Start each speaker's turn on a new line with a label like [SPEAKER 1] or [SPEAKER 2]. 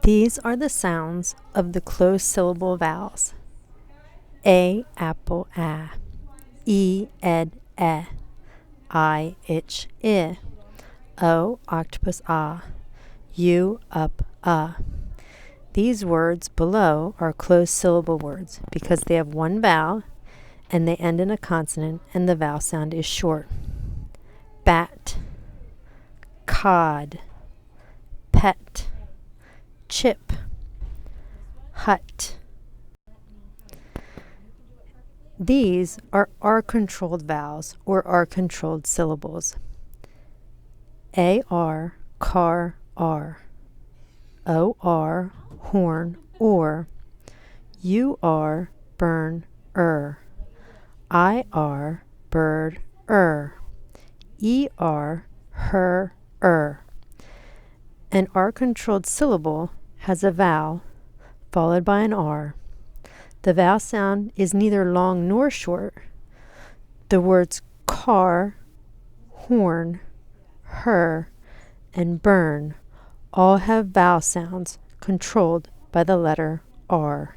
[SPEAKER 1] These are the sounds of the closed syllable vowels. A, apple, a. E, ed, e. I, itch, I. O, octopus, ah. U, up, These words below are closed syllable words because they have one vowel and they end in a consonant and the vowel sound is short. Bat, cod, pet, chip, hut. These are R-controlled vowels or R-controlled syllables. A-R, car, R. O-R, horn, or. U-R, burn, I-R, bird, E-R, her, An R-controlled syllable has a vowel followed by an R. The vowel sound is neither long nor short. The words car, horn, her, and burn all have vowel sounds controlled by the letter R.